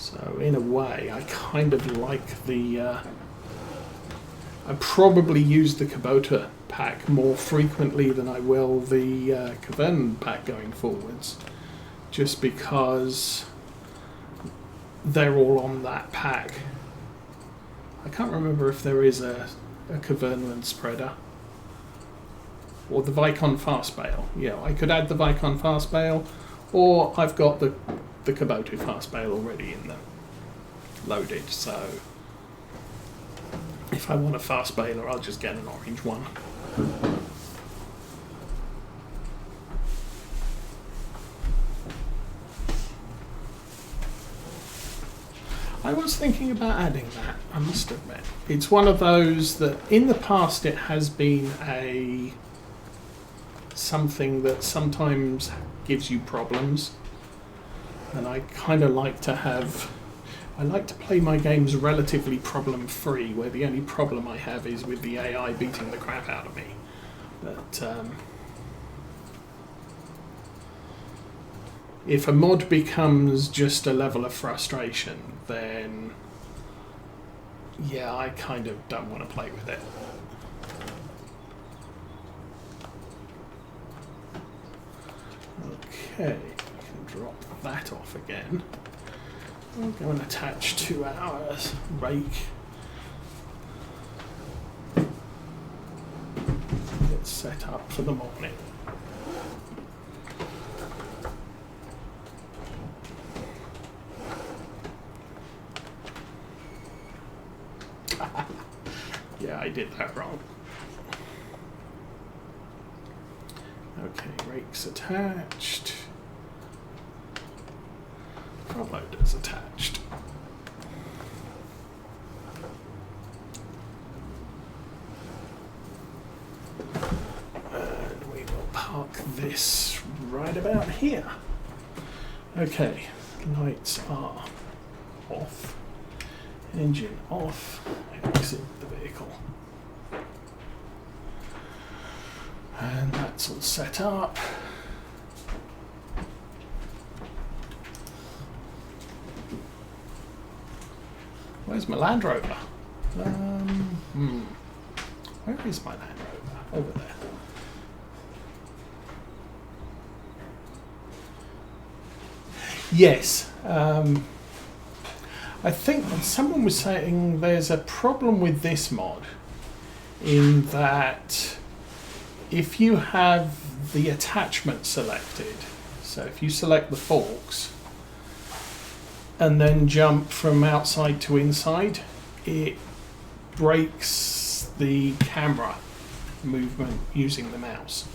So in a way, I kind of like the... I probably use the Kubota pack more frequently than I will the Cavern pack going forwards, just because they're all on that pack. I can't remember if there is a Cavernland spreader. Or the Vicon fast bale. Yeah, I could add the Vicon fast bale, or I've got the Kubota fast bale already in there, loaded, so if I want a fast baler, I'll just get an orange one. I was thinking about adding that, I must admit. It's one of those that in the past it has been something that sometimes gives you problems, and I kind of like to play my games relatively problem free, where the only problem I have is with the AI beating the crap out of me. But if a mod becomes just a level of frustration, then yeah, I kind of don't want to play with it. Okay, we can drop that off again. We'll go and attach to our rake. Get set up for the morning. Yeah, I did that wrong. Okay, rake's attached. Front loader's attached. And we will park this right about here. Okay, lights are off. Engine off. Exit the vehicle. And that's all set up. Where's my Land Rover? Where is my Land Rover? Over there. Yes. I think someone was saying there's a problem with this mod in that if you have the attachment selected, so if you select the forks and then jump from outside to inside, it breaks the camera movement using the mouse.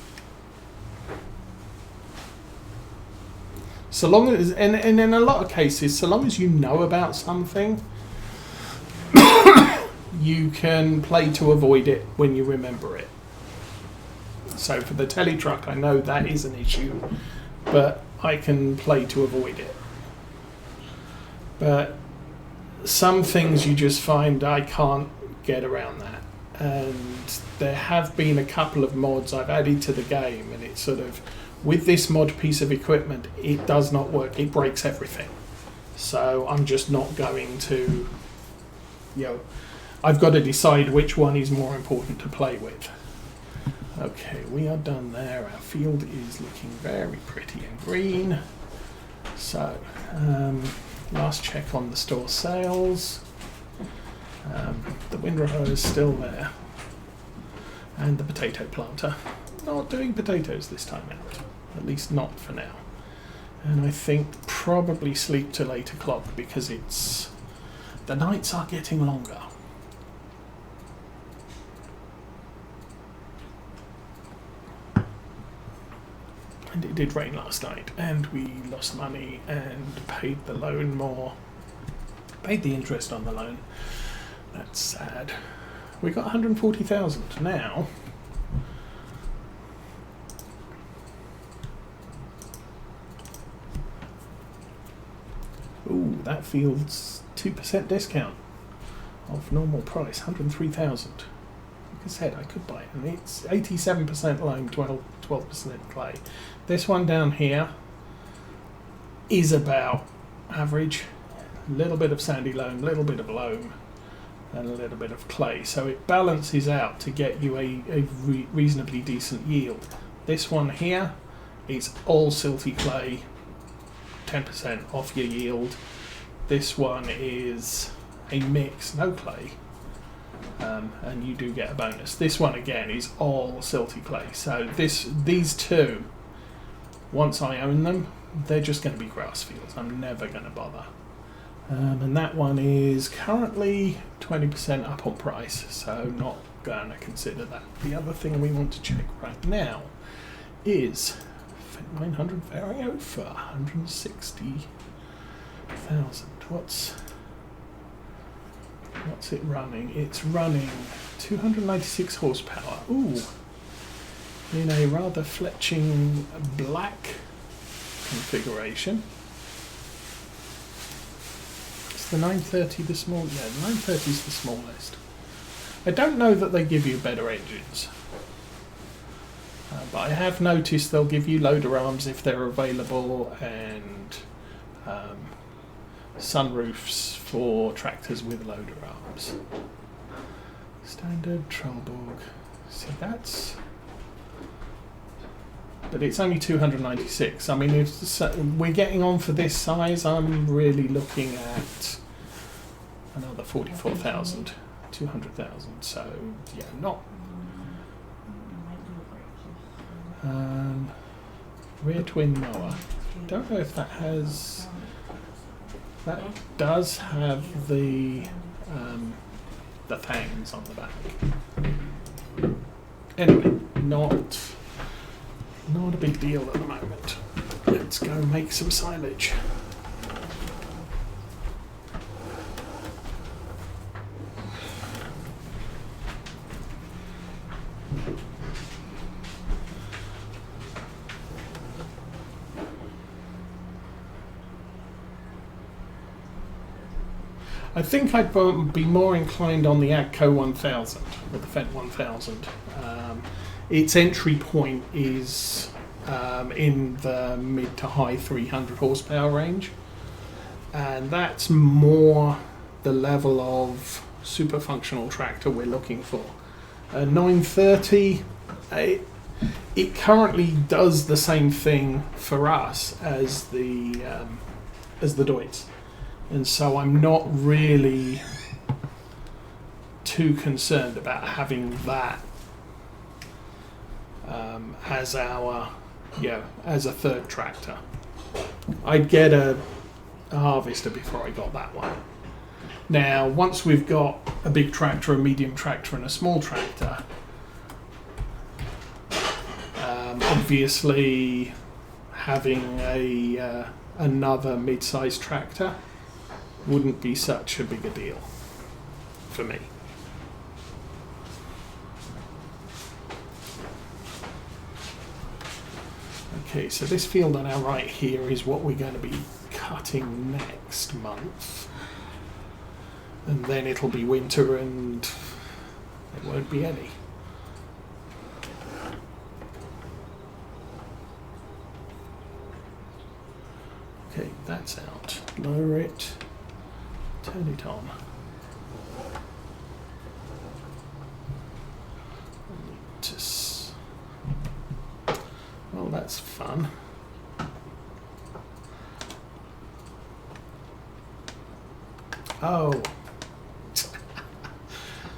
So long as, and in a lot of cases, so long as you know about something, you can play to avoid it when you remember it. So for the telly truck, I know that is an issue, but I can play to avoid it. But some things you just find I can't get around that. And there have been a couple of mods I've added to the game, and it's sort of, with this mod piece of equipment, it does not work. It breaks everything. So I'm just not going to, I've got to decide which one is more important to play with. Okay, we are done there. Our field is looking very pretty and green. So, last check on the store sales. The windrow is still there. And the potato planter. Not doing potatoes this time out. At least not for now. And I think probably sleep till 8 o'clock because the nights are getting longer. And it did rain last night, and we lost money and paid the loan more. Paid the interest on the loan. That's sad. We got 140,000 now. Ooh, that feels 2% discount of normal price, 103,000. Like I said, I could buy it, and it's 87% loam, 12% clay. This one down here is about average. a little bit of sandy loam, a little bit of loam, and a little bit of clay. So it balances out to get you a reasonably decent yield. This one here is all silty clay, 10% off your yield. This one is a mix, no clay, and you do get a bonus. This one again is all silty clay. So these two, once I own them, they're just going to be grass fields. I'm never going to bother. And that one is currently 20% up on price, so not going to consider that. The other thing we want to check right now is 900 Vario for 160,000. What's it running? It's running 296 horsepower. Ooh, in a rather fletching black configuration. Is the 930 the small? Yeah, the 930 is the smallest. I don't know that they give you better engines. But I have noticed they'll give you loader arms if they're available, and sunroofs for tractors with loader arms. Standard Trollborg. See, that's... But it's only 296. I mean, if we're getting on for this size, I'm really looking at another 44,000, 200,000. So, yeah, not... rear twin mower. Don't know if that has... That does have the fangs on the back. Anyway, not a big deal at the moment. Let's go make some silage. I think I'd be more inclined on the Agco 1000, or the Fendt 1000. Its entry point is in the mid to high 300 horsepower range, and that's more the level of super functional tractor we're looking for. 930, it currently does the same thing for us as the Deutz. And so I'm not really too concerned about having that as our, as a third tractor. I'd get a harvester before I got that one. Now, once we've got a big tractor, a medium tractor, and a small tractor, obviously having another mid-sized tractor wouldn't be such a big a deal for me. Okay, so this field on our right here is what we're going to be cutting next month. And then it'll be winter and there won't be any. Okay, that's out. Lower it. Turn it on. Well, that's fun. Oh.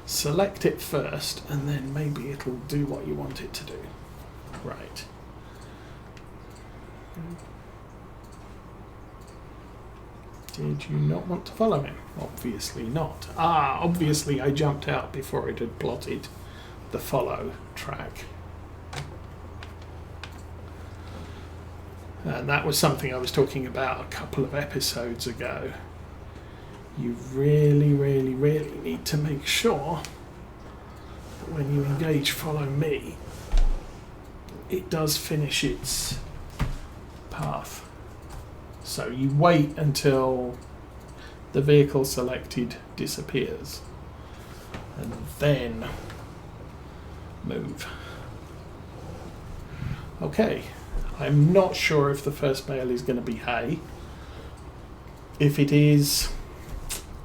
Select it first, and then maybe it'll do what you want it to do. Right. Did you not want to follow him? Obviously not. Obviously I jumped out before it had plotted the follow track. And that was something I was talking about a couple of episodes ago. You really, really, really need to make sure that when you engage follow me, it does finish its path. So you wait until the vehicle selected disappears and then move. Okay, I'm not sure if the first bale is going to be hay. If it is,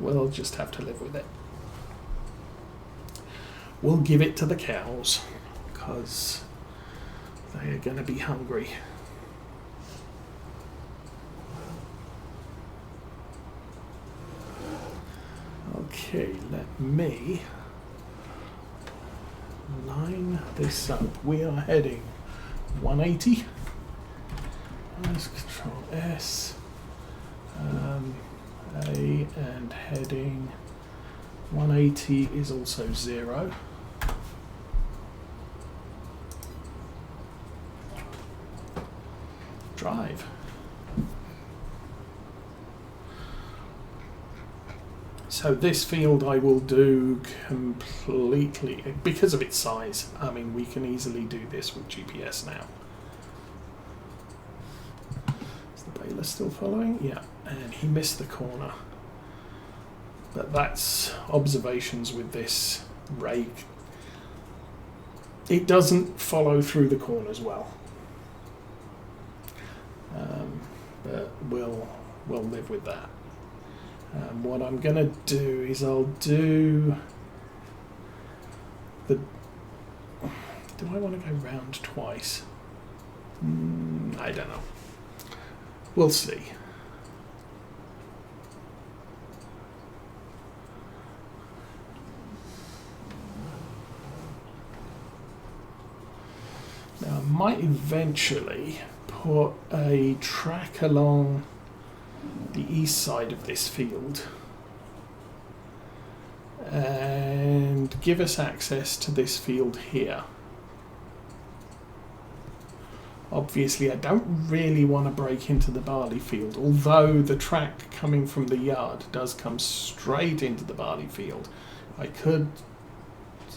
we'll just have to live with it. We'll give it to the cows, because they are going to be hungry. Okay, let me line this up. We are heading 180. Let's Control S. A and heading 180 is also 0. Drive. So this field I will do completely, because of its size. I mean, we can easily do this with GPS now. Is the baler still following? Yeah, and he missed the corner. But that's observations with this rake. It doesn't follow through the corners well. But we'll live with that. What I'm going to do is I'll do the... Do I want to go round twice? I don't know. We'll see. Now I might eventually put a track along the east side of this field and give us access to this field here. Obviously I don't really want to break into the barley field, although the track coming from the yard does come straight into the barley field. I could...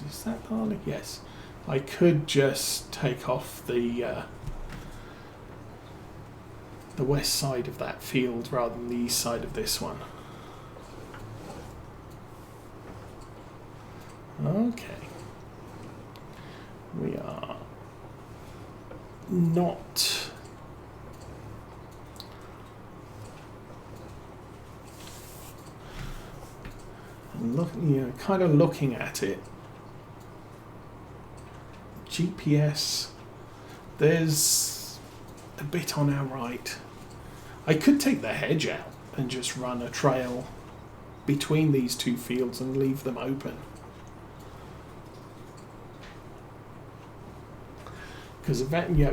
Is that barley? Yes. I could just take off the west side of that field rather than the east side of this one. Okay. We are not kind of looking at it. GPS, there's a bit on our right. I could take the hedge out and just run a trail between these two fields and leave them open. Because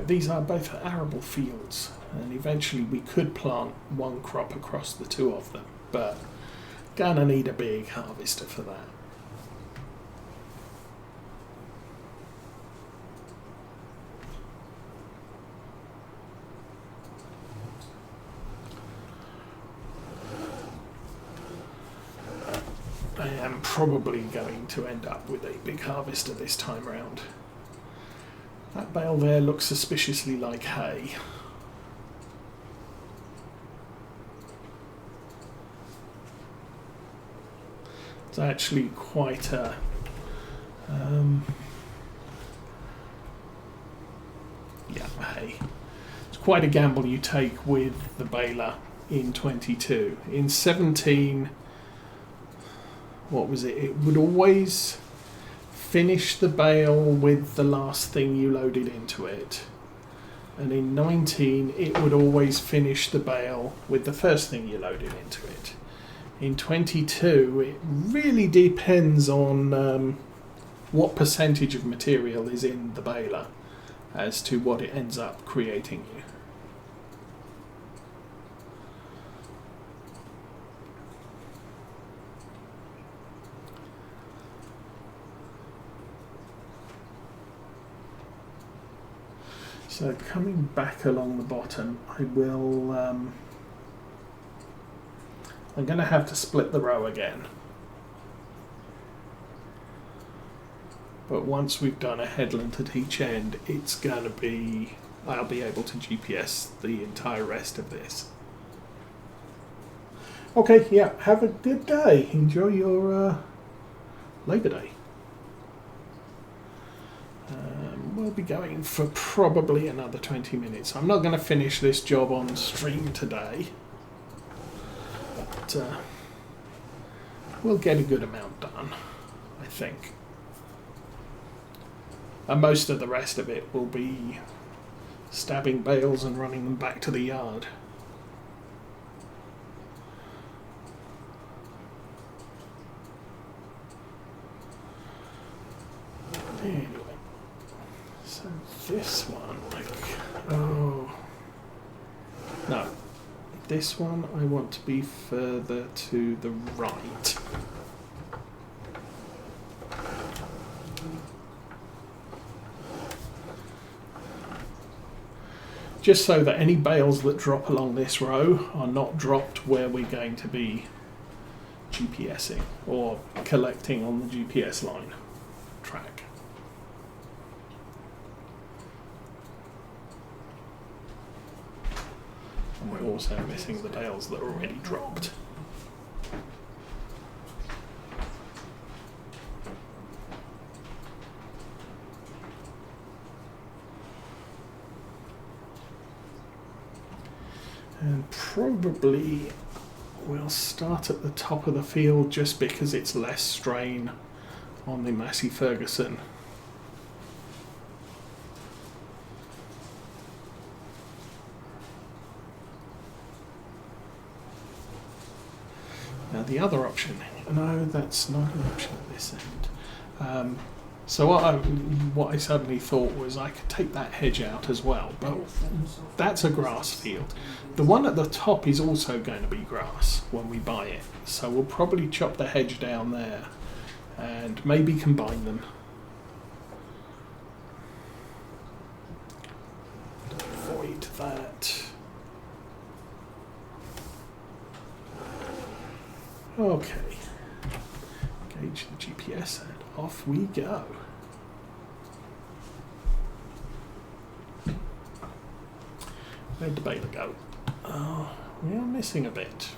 these are both arable fields, and eventually we could plant one crop across the two of them, but gonna need a big harvester for that. I am probably going to end up with a big harvester this time round. That bale there looks suspiciously like hay. It's actually quite a hay. It's quite a gamble you take with the baler in 22. In 17, what was it? It would always finish the bale with the last thing you loaded into it. And in 19, it would always finish the bale with the first thing you loaded into it. In 22, it really depends on what percentage of material is in the baler as to what it ends up creating you. So coming back along the bottom, I will, I'm going to have to split the row again. But once we've done a headland at each end, it's going to be, I'll be able to GPS the entire rest of this. Okay, yeah, have a good day. Enjoy your Labour Day. We'll be going for probably another 20 minutes. I'm not going to finish this job on stream today, but we'll get a good amount done, I think. And most of the rest of it will be stabbing bales and running them back to the yard. Anyway, so this one, no, this one I want to be further to the right. Just so that any bales that drop along this row are not dropped where we're going to be GPSing or collecting on the GPS line track. And we're also missing the bales that are already dropped. And probably we'll start at the top of the field just because it's less strain on the Massey Ferguson. Now the other option, no, that's not an option at this end. So what I suddenly thought was I could take that hedge out as well, but that's a grass field. The one at the top is also going to be grass when we buy it, so we'll probably chop the hedge down there and maybe combine them. Avoid that. Okay. Engage the GPS and off we go. Where'd the baler go? Oh, we are missing a bit.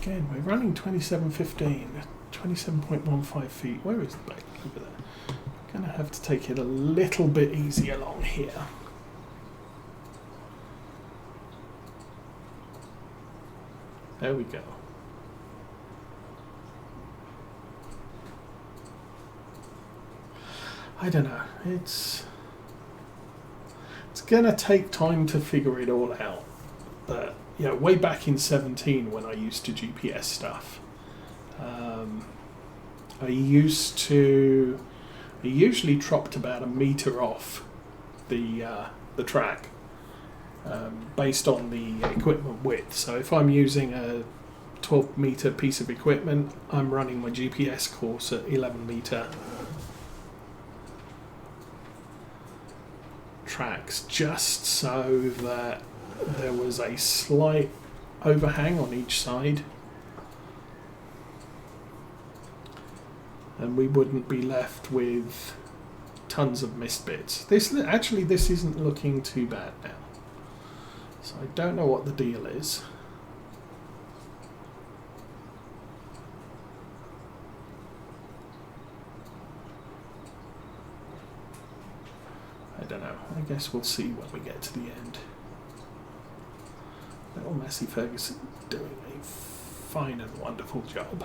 Again, we're running 27.15, 27.15 feet. Where is the baler? Over there. Going to have to take it a little bit easy along here. There we go. I don't know. It's going to take time to figure it all out. But you know, way back in 17 when I used to GPS stuff, I usually dropped about a meter off the track based on the equipment width. So if I'm using a 12 meter piece of equipment, I'm running my GPS course at 11 meter tracks, just so that there was a slight overhang on each side and we wouldn't be left with tons of missed bits. This isn't looking too bad now, so I don't know what the deal is. I don't know. I guess we'll see when we get to the end. Little Massey Ferguson doing a fine and wonderful job.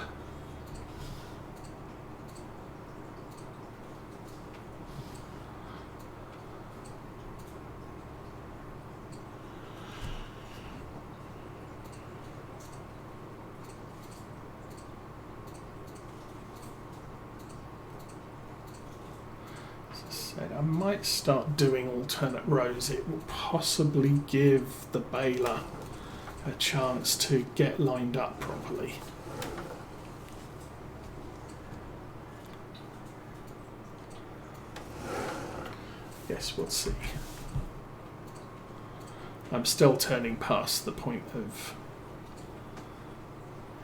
I might start doing alternate rows. It will possibly give the baler a chance to get lined up properly. Guess we'll see. I'm still turning past the point of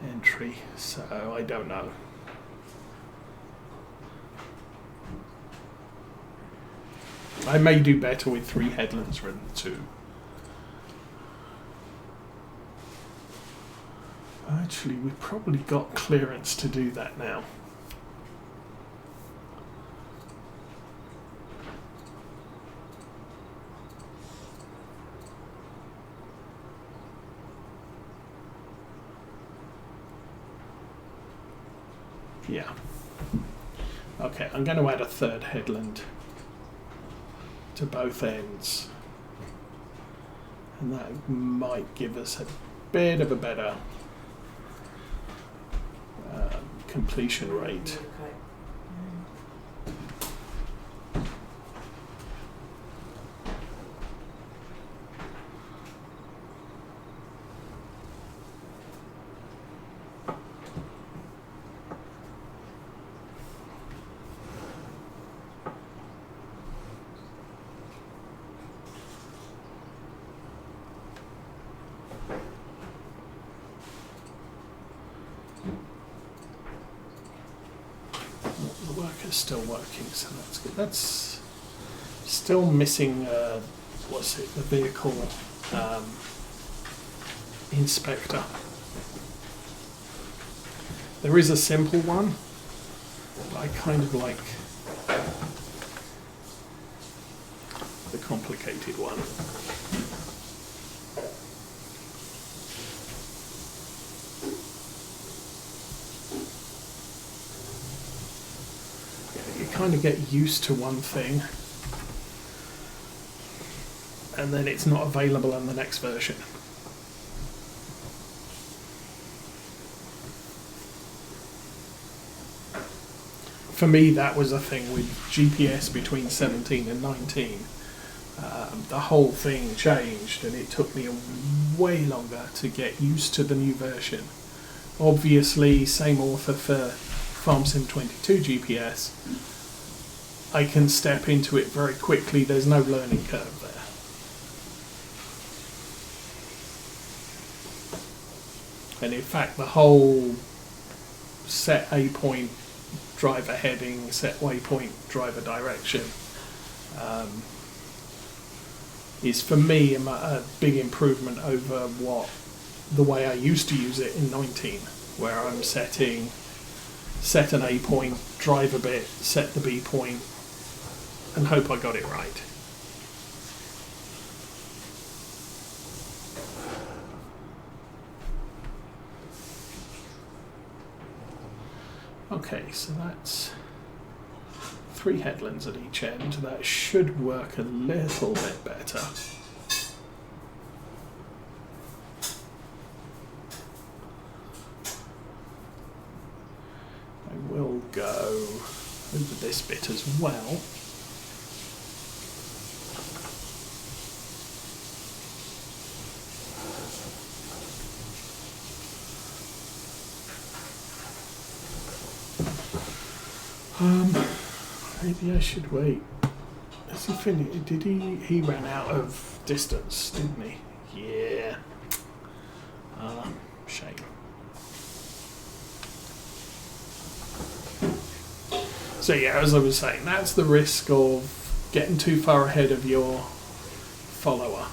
entry, so I don't know. I may do better with 3 headlands rather than 2. Actually, we've probably got clearance to do that now. Yeah. Okay, I'm going to add a third headland to both ends. And that might give us a bit of a better completion rate. The worker's still working, so that's good. That's still missing, what's it, the vehicle inspector. There is a simple one, but I kind of like the complicated one. You kind of get used to one thing, and then it's not available in the next version. For me, that was a thing with GPS between 17 and 19. The whole thing changed, and it took me way longer to get used to the new version. Obviously, same author for FS22 GPS. I can step into it very quickly. There's no learning curve there. And in fact, the whole set a point, driver heading, set waypoint, driver direction is for me a big improvement over the way I used to use it in 19, where I'm set an A point, drive a bit, set the B point, and hope I got it right. Okay, so that's 3 headlands at each end. That should work a little bit better. I will go over this bit as well. Maybe I should wait. Has he finished? Did he? He ran out of distance, didn't he? Yeah. Shame. So yeah, as I was saying, that's the risk of getting too far ahead of your follower.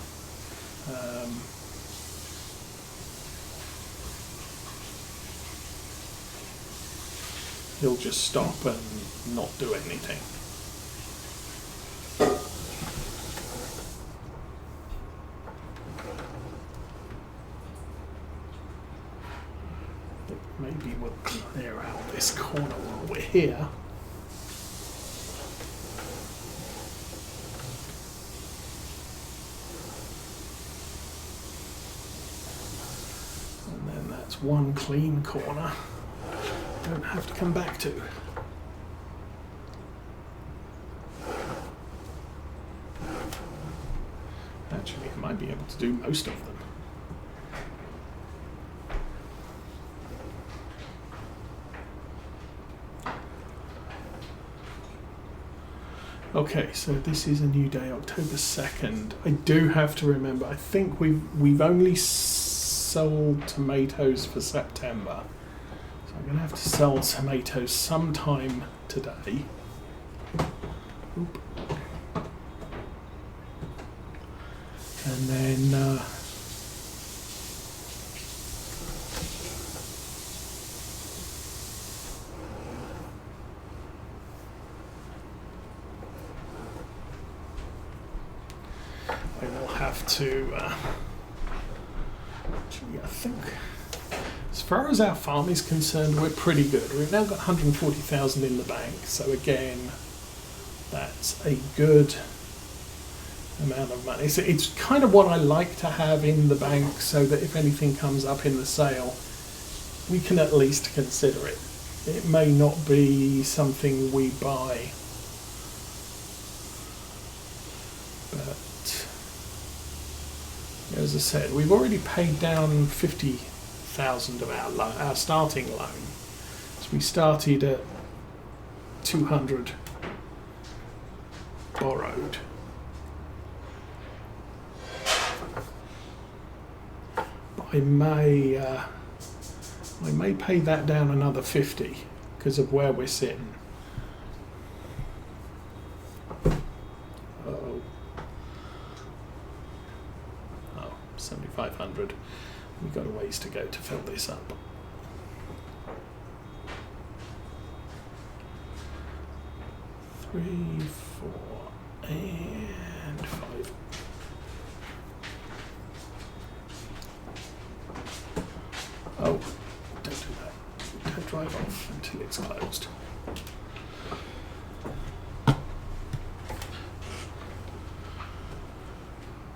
He'll just stop and not do anything. Maybe we'll clear out this corner while we're here. And then that's one clean corner. Don't have to come back to. Actually, I might be able to do most of them. Okay, so this is a new day, October 2nd. I do have to remember, I think we've only sold tomatoes for September. So I'm going to have to sell tomatoes sometime today. Oop. And then I will have to actually, I think As far as our farm is concerned, we're pretty good. We've now got 140,000 in the bank, so again, that's a good amount of money. So it's kind of what I like to have in the bank, so that if anything comes up in the sale, we can at least consider it. It may not be something we buy, but as I said, we've already paid down 50,000 of our starting loan. So we started at 200 borrowed. But I may pay that down another 50 because of where we're sitting. Oh, 7,500. We've got a ways to go to fill this up. Three, 4, and 5. Oh, don't do that. Don't drive off until it's closed.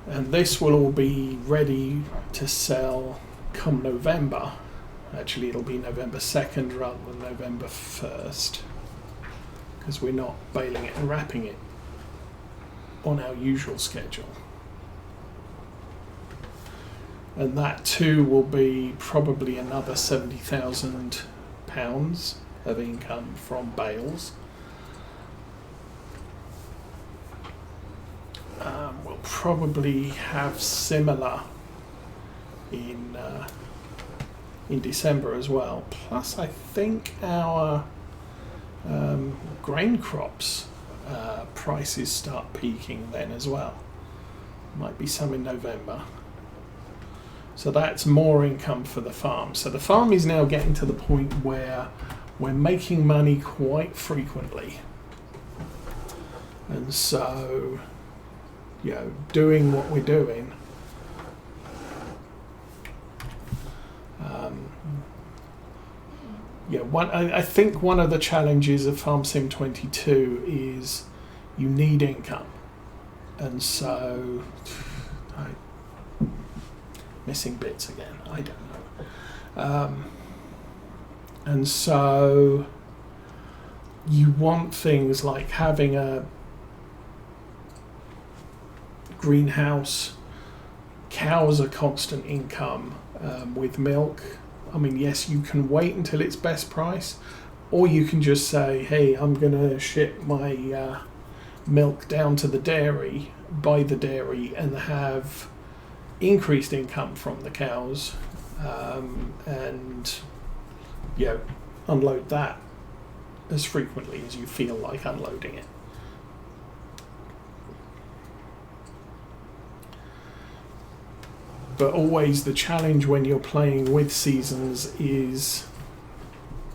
And this will all be ready to sell come November. Actually, it'll be November 2nd rather than November 1st, because we're not baling it and wrapping it on our usual schedule. And that too will be probably another £70,000 of income from bales. We'll probably have similar in December as well. Plus, I think our grain crops prices start peaking then as well. Might be some in November. So that's more income for the farm. So the farm is now getting to the point where we're making money quite frequently. And so, doing what we're doing, I think one of the challenges of Farm Sim 22 is you need income. And so, missing bits again, I don't know. And so you want things like having a greenhouse, cows are constant income with milk. I mean, yes, you can wait until it's best price, or you can just say, hey, I'm going to ship my milk down to the dairy, buy the dairy, and have increased income from the cows, and unload that as frequently as you feel like unloading it. But always the challenge when you're playing with seasons is